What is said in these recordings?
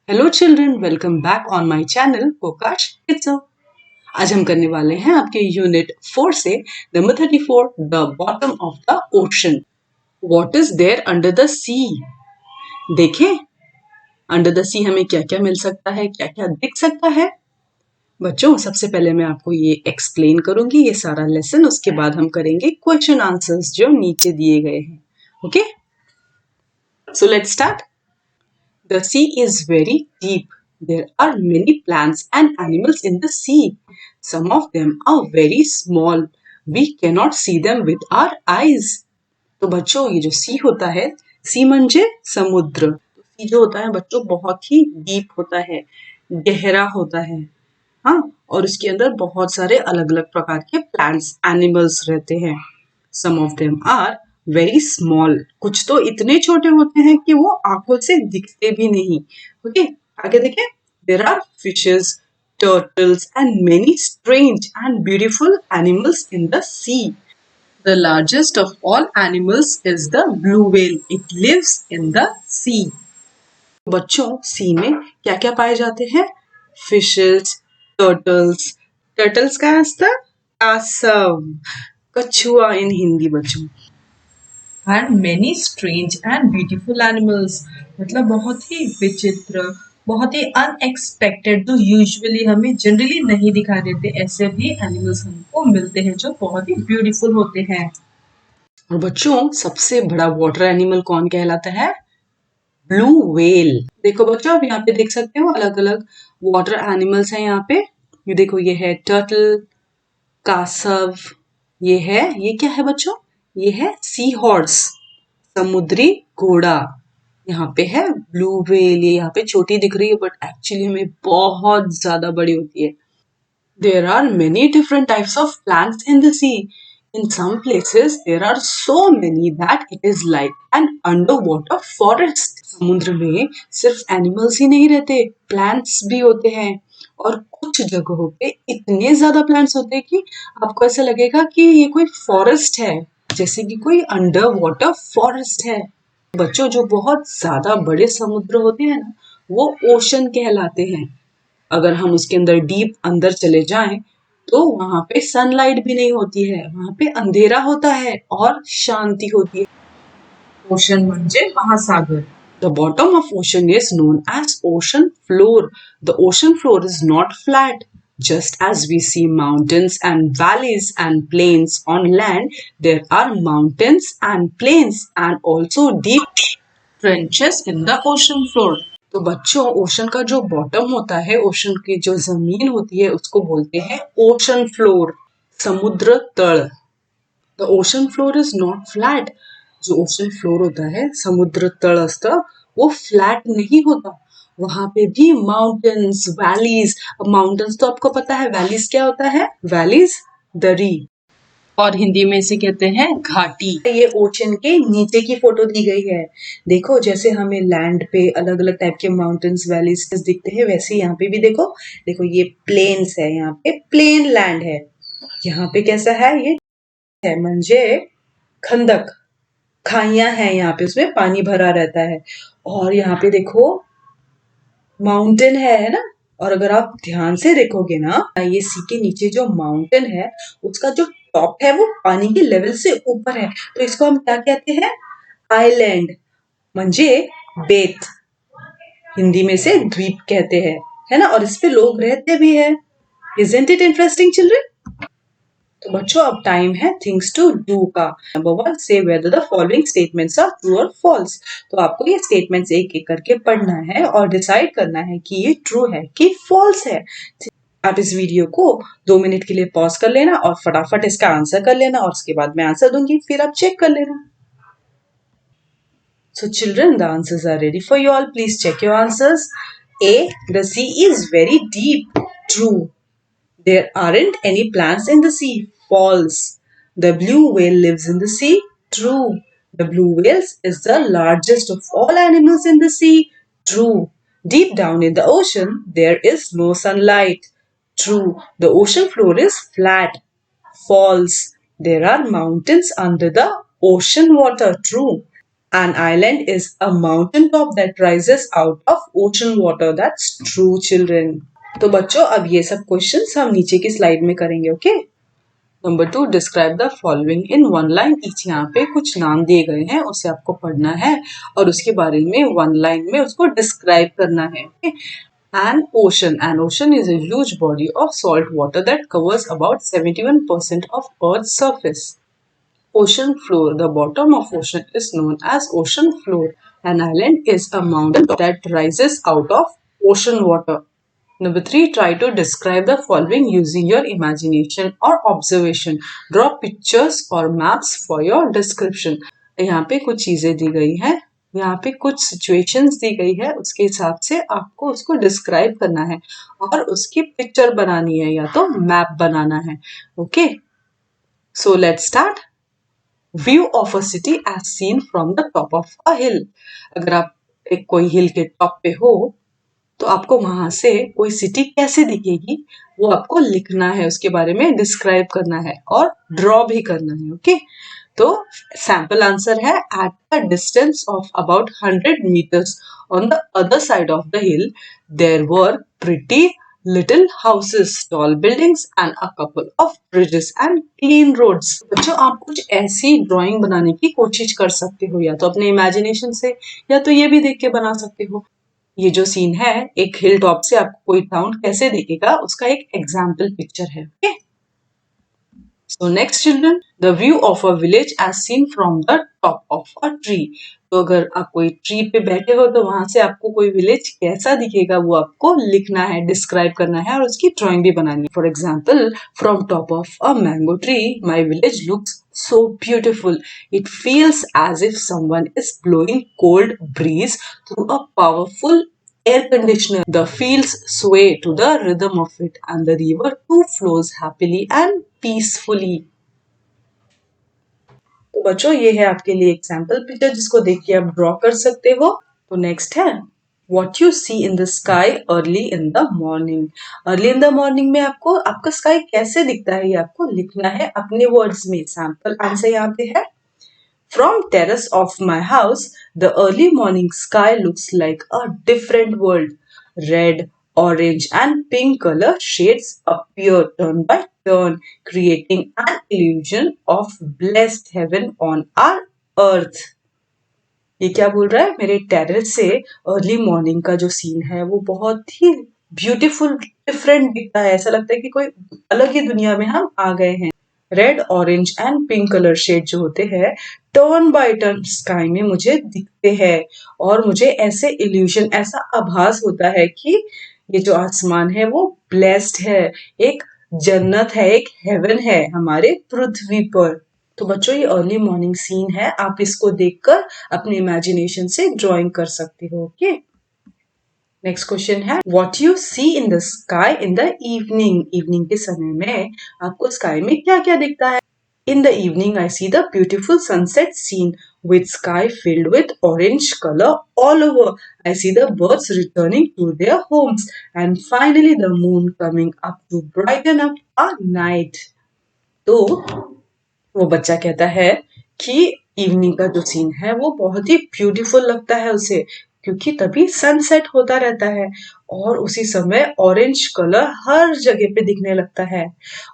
Hello children, welcome back on my channel Kokash kids. आज हम करने वाले हैं आपके यूनिट 4 से number 34 the bottom of the ocean. What is there under the sea. देखें अंडर द सी हमें क्या क्या मिल सकता है, क्या क्या दिख सकता है। बच्चों सबसे पहले मैं आपको ये एक्सप्लेन करूंगी ये सारा लेसन, उसके बाद हम करेंगे क्वेश्चन आंसर्स जो नीचे दिए गए हैं। Okay, so let's start. The sea is very deep. There are many plants and animals in the sea. Some of them are very small. We cannot see them with our eyes. तो बच्चों ये जो सी होता है, सी मंजे समुद्र। तो सी जो होता है बच्चों बहुत ही डीप होता है, गहरा होता है। हाँ, और उसके अंदर बहुत सारे अलग अलग प्रकार के प्लांट्स एनिमल्स रहते हैं। Some of them are very small, कुछ तो इतने छोटे होते हैं कि वो आंखों से दिखते भी नहीं। ओके, आगे देखें। There are fishes, turtles and many strange and beautiful animals in the sea. The largest of all animals is the blue whale. It lives in the sea. बच्चों सी में क्या क्या पाए जाते हैं? Fishes, turtles. टर्टल्स का रास्ता कासव, कछुआ इन हिंदी बच्चों। And many strange and beautiful animals, मतलब बहुत ही विचित्र, बहुत ही अनएक्सपेक्टेड, जो यूजुअली हमें जनरली नहीं दिखाई देते, ऐसे भी एनिमल्स हमको मिलते हैं जो बहुत ही ब्यूटीफुल होते हैं। और बच्चों सबसे बड़ा वाटर एनिमल कौन कहलाता है? Blue whale. देखो बच्चों आप यहाँ पे देख सकते हो अलग अलग वाटर एनिमल्स हैं यहाँ पे। ये देखो ये है टर्टल, कासव, ये क्या है बच्चों? ये है सी हॉर्स, समुद्री घोड़ा। यहाँ पे है ब्लू व्हेल, ये यहाँ पे छोटी दिख रही है बट एक्चुअली हमें बहुत ज्यादा बड़ी होती है। There are many different types of plants in the sea. In some places, there are so many that it is like an underwater forest. समुद्र में सिर्फ एनिमल्स ही नहीं रहते, प्लांट्स भी होते हैं। और कुछ जगहों पे इतने ज्यादा प्लांट्स होते हैं कि आपको ऐसा लगेगा कि ये कोई फॉरेस्ट है, जैसे कि कोई अंडर वाटर फॉरेस्ट है। बच्चों जो बहुत ज्यादा बड़े समुद्र होते हैं ना, वो ओशन कहलाते हैं। अगर हम उसके अंदर डीप अंदर चले जाएं तो वहां पे सनलाइट भी नहीं होती है, वहां पे अंधेरा होता है और शांति होती है। ओशन म्हणजे महासागर। The bottom of ocean is known as ocean floor. The ocean floor is not flat. Just as we see mountains and valleys and plains on land, there are mountains and plains and also deep trenches in the ocean floor. तो बच्चों ocean का जो bottom होता है, ocean की जो जमीन होती है उसको बोलते हैं ओशन फ्लोर, समुद्र तल। The ocean floor is not flat. जो ओशन फ्लोर होता है समुद्र तल असतं वो फ्लैट नहीं होता, वहां पे भी माउंटेन्स वैलीज। अब माउंटेन्स तो आपको पता है, वैलीज क्या होता है? वैलीज दरी, और हिंदी में इसे कहते हैं घाटी। ये ओशन के नीचे की फोटो दी गई है। देखो जैसे हमें लैंड पे अलग अलग टाइप के माउंटेन्स वैलीज दिखते हैं, वैसे यहाँ पे भी देखो। देखो ये प्लेन्स है, यहाँ पे प्लेन लैंड है। यहाँ पे कैसा है? ये है म्हणजे खंदक, खाइयां हैं यहाँ पे, उसमें पानी भरा रहता है। और यहाँ पे देखो माउंटेन है ना। और अगर आप ध्यान से देखोगे ना, ये सी के नीचे जो माउंटेन है उसका जो टॉप है वो पानी के लेवल से ऊपर है, तो इसको हम क्या कहते हैं? आइलैंड म्हणजे बेट, हिंदी में से द्वीप कहते हैं, है ना। और इस पे लोग रहते भी हैं। Isn't it interesting children? तो बच्चों अब टाइम है थिंग्स टू डू का। नंबर 1, से whether the following statements are true और फॉल्स। तो आपको ये स्टेटमेंट्स एक एक करके पढ़ना है और डिसाइड करना है कि ये ट्रू है कि फॉल्स है। आप इस वीडियो को 2 मिनट के लिए पॉज कर लेना और फटाफट इसका आंसर कर लेना, और उसके बाद मैं आंसर दूंगी, फिर आप चेक कर लेना। So children, the answers are ready for you all. Please check your answers. A, the sea is very deep. True. There aren't any plants in the sea. False. The blue whale lives in the sea. True. The blue whale is the largest of all animals in the sea. True. Deep down in the ocean, there is no sunlight. True. The ocean floor is flat. False. There are mountains under the ocean water. True. An island is a mountain top that rises out of ocean water. That's true, children. तो बच्चों अब ये सब questions हम नीचे की slide में करेंगे, okay? Number 2, describe the following in one line each. यहाँ पे कुछ नाम दिए गए हैं, उसे आपको पढ़ना है और उसके बारे में वन लाइन में उसको डिस्क्राइब करना है, okay? An ocean is a huge body of salt water that covers about 71% of Earth's surface. Ocean floor. The bottom of ocean is known as ocean floor. An island is a mountain that rises out of ocean water. Number 3, try to describe the following using your imagination or observation. Draw pictures or maps for your description. यहाँ पे कुछ चीजें दी गई हैं, यहाँ पे कुछ situations दी गई है, उसके हिसाब से आपको उसको डिस्क्राइब करना है और उसकी पिक्चर बनानी है या तो मैप बनाना है, okay? So let's start. View of a city as seen from the top of a hill. अगर आप एक कोई हिल के टॉप पे हो तो आपको वहां से कोई सिटी कैसे दिखेगी वो आपको लिखना है, उसके बारे में डिस्क्राइब करना है और ड्रॉ भी करना है, ओके? तो सैंपल आंसर है at a distance of about 100 meters on the other side of the hill there were pretty little houses, tall buildings and a couple of bridges and clean roads. बच्चों आप कुछ ऐसी drawing बनाने की कोशिश कर सकते हो, या तो अपने इमेजिनेशन से या तो ये भी देख के बना सकते हो। ये जो सीन है, एक हिल टॉप से आपको कोई टाउन कैसे दिखेगा उसका एक एग्जाम्पल पिक्चर है, okay? So next children, the view of a village as seen from the top of a tree. तो अगर आप कोई ट्री पे बैठे हो तो वहां से आपको कोई विलेज कैसा दिखेगा वो आपको लिखना है, डिस्क्राइब करना है और उसकी ड्राइंग भी बनानी है। For example, from top of a mango tree my village looks so beautiful. It feels as if someone is blowing cold breeze through a powerful air conditioner. The fields sway to the rhythm of it and the river too flows happily and peacefully. तो बच्चों ये है आपके लिए example picture जिसको देख के आप ड्रॉ कर सकते हो। तो नेक्स्ट है What you see in the sky early in the morning. Early in the morning में आपको आपका स्काई कैसे दिखता है ये आपको लिखना है अपने वर्ड्स में। सैंपल आंसर यहाँ पे है From terrace of my house, the early morning sky looks like a different world. Red, orange and pink color shades appear turn by turn, creating an illusion of blessed heaven on our earth. ये क्या बोल रहा है? मेरे terrace से early morning का जो scene है वो बहुत ही ब्यूटीफुल डिफरेंट दिखता है, ऐसा लगता है कि कोई अलग ही दुनिया में हम आ गए हैं। Red, orange and pink colour shade जो होते हैं टर्न बाय टर्न स्काई में मुझे दिखते हैं और मुझे ऐसे इल्यूशन, ऐसा आभास होता है कि ये जो आसमान है वो ब्लेस्ड है, एक जन्नत है, एक हेवन है हमारे पृथ्वी पर। तो बच्चों ये अर्ली मॉर्निंग सीन है, आप इसको देखकर अपने इमेजिनेशन से ड्राइंग कर सकते हो, ओके? नेक्स्ट क्वेश्चन है what you see in the sky in the evening. Evening के समय में आपको स्काई में क्या क्या दिखता है? In the evening, I see the beautiful sunset scene with sky filled with orange color all over. I see the birds returning to their homes and finally the moon coming up to brighten up our night. तो वो बच्चा कहता है कि evening का जो scene है वो बहुत ही ब्यूटीफुल लगता है उसे, क्योंकि तभी सनसेट होता रहता है और उसी समय ऑरेंज कलर हर जगह पे दिखने लगता है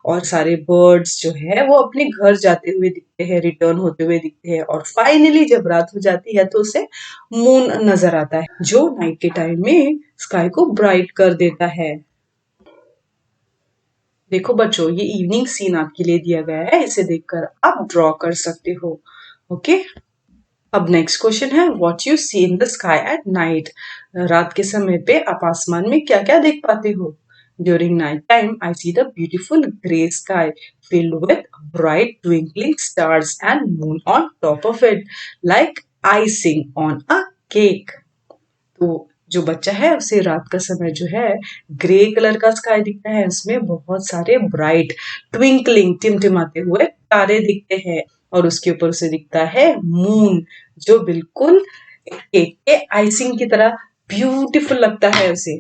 और सारे बर्ड्स जो है वो अपने घर जाते हुए दिखते हैं, रिटर्न होते हुए दिखते हैं और फाइनली जब रात हो जाती है तो उसे मून नजर आता है जो नाइट के टाइम में स्काई को ब्राइट कर देता है। देखो बच्चों ये इवनिंग सीन आपके लिए दिया गया है, इसे देखकर आप ड्रॉ कर सकते हो, ओके? अब नेक्स्ट क्वेश्चन है what you see in the sky at night. रात के समय पे आप आसमान में क्या क्या देख पाते हो? During night time I see the beautiful grey sky filled with bright twinkling stars and moon on top of it like icing on a cake. तो जो बच्चा है उसे रात का समय जो है ग्रे कलर का स्काई दिखता है, उसमें बहुत सारे ब्राइट ट्विंकलिंग टिमटिमाते हुए तारे दिखते हैं और उसके ऊपर उसे दिखता है मून जो बिल्कुल केक के आइसिंग की तरह ब्यूटीफुल लगता है उसे।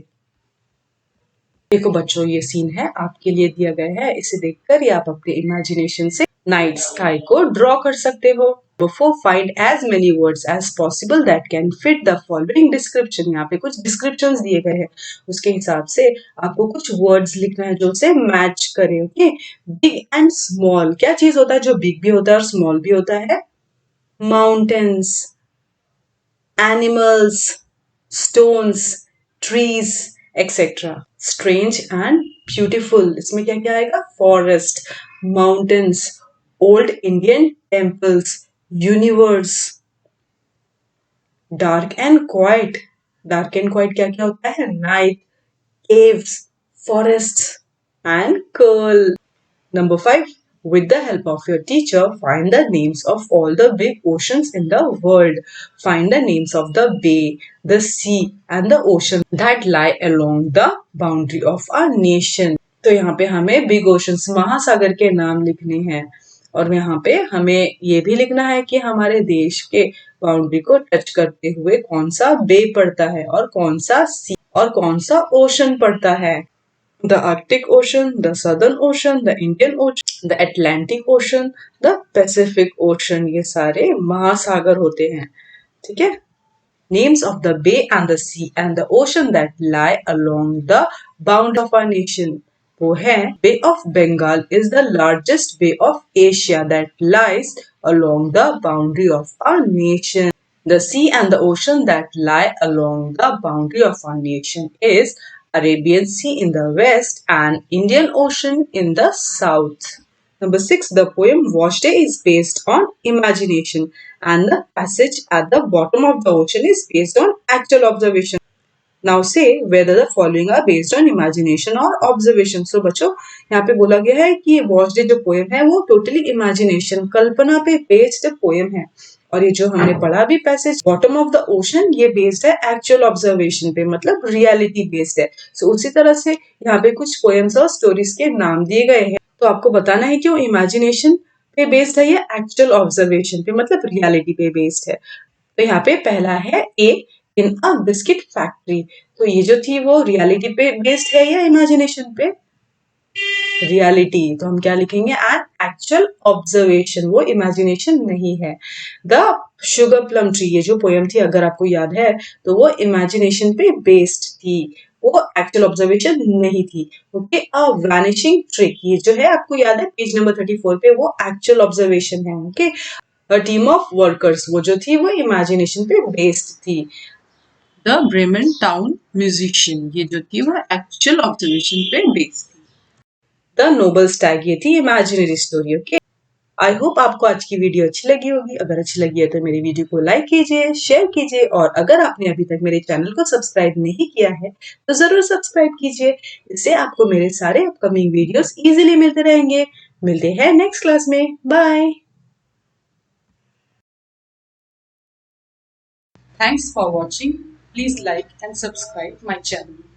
देखो बच्चों ये सीन है आपके लिए दिया गया है, इसे देखकर या आप अपने इमेजिनेशन से नाइट स्काई को ड्रॉ कर सकते हो। Before, find as many words as possible that can fit the following description. यहाँ पे कुछ descriptions दिए गए हैं, उसके हिसाब से आपको कुछ words लिखना है जो उसे मैच करे। ओके, बिग एंड स्मॉल, क्या चीज होता है जो बिग भी होता है और स्मॉल भी होता है? Mountains, animals, stones, trees etcetera. Strange and beautiful, इसमें क्या क्या आएगा? Forest, mountains, old Indian temples, universe. Dark and quite, dark and quite क्या क्या होता है? Night, caves, forests, and curl. Number 5. With the help of your teacher, find the names of all the big oceans in the world. Find the names of the bay, the sea, and the ocean that lie along the boundary of our nation. तो यहाँ पे हमें big oceans, महासागर के नाम लिखने हैं और यहाँ पे हमें ये भी लिखना है कि हमारे देश के बाउंड्री को टच करते हुए कौन सा बे पड़ता है और कौन सा सी और कौन सा ओशन पड़ता है। The Arctic Ocean, the Southern Ocean, the Indian Ocean, the Atlantic Ocean, the Pacific Ocean, ये सारे महासागर होते हैं। ठीक है? Names of the bay and the sea and the ocean that lie along the boundary of our nation. वो है Bay of Bengal is the largest bay of Asia that lies along the boundary of our nation. The sea and the ocean that lie along the boundary of our nation is Arabian Sea in the west and Indian Ocean in the south. Number 6. The poem Wash Day is based on imagination and the passage at the bottom of the ocean is based on actual observation. Now say whether the following are based on imagination or observation. So बच्चों यहाँ पे बोला गया है कि watch day जो poem है वो टोटली इमेजिनेशन, कल्पना पे बेस्ड पोएम है और ये जो हमने पढ़ा भी passage bottom of the ocean ये बेस्ड है एक्चुअल ऑब्जर्वेशन पे, मतलब रियलिटी बेस्ड है। सो उसी तरह से यहाँ पे कुछ पोएम्स और स्टोरीज के नाम दिए गए हैं, तो आपको बताना है कि वो इमेजिनेशन पे बेस्ड है या एक्चुअल ऑब्जर्वेशन पे मतलब रियलिटी पे बेस्ड है। तो यहाँ पे पहला है ए इन अ बिस्किट फैक्ट्री, तो ये जो थी वो रियलिटी पे बेस्ड है या इमेजिनेशन पे? रियलिटी, तो हम क्या लिखेंगे? एन एक्चुअल ऑब्जर्वेशन, वो इमेजिनेशन नहीं है। द शुगर प्लम ट्री, ये जो पोयम थी अगर आपको याद है तो वो इमेजिनेशन पे बेस्ड थी, वो एक्चुअल ऑब्जर्वेशन नहीं थी। ओके, अ वैनिशिंग ट्रिक, ये जो है आपको याद है पेज नंबर 34 पे, वो एक्चुअल ऑब्जर्वेशन है। Okay, a team of workers, वो जो थी वो इमेजिनेशन पे बेस्ड थी। द ब्रेमेन टाउन म्यूजिशियन, ये जो थी वो एक्चुअल ऑब्जर्वेशन पे बेस्ड थी। द नोबल स्टैग, ये थी imaginary story. Okay, I hope आपको आज की वीडियो अच्छी लगी होगी। अगर अच्छी लगी है तो मेरी वीडियो को लाइक कीजिए, शेयर कीजिए और अगर आपने अभी तक मेरे चैनल को सब्सक्राइब नहीं किया है तो जरूर सब्सक्राइब कीजिए, इससे आपको मेरे सारे अपकमिंग वीडियोस इजीली मिलते रहेंगे। मिलते हैं नेक्स्ट क्लास में, bye. Thanks for watching, please like and subscribe my channel.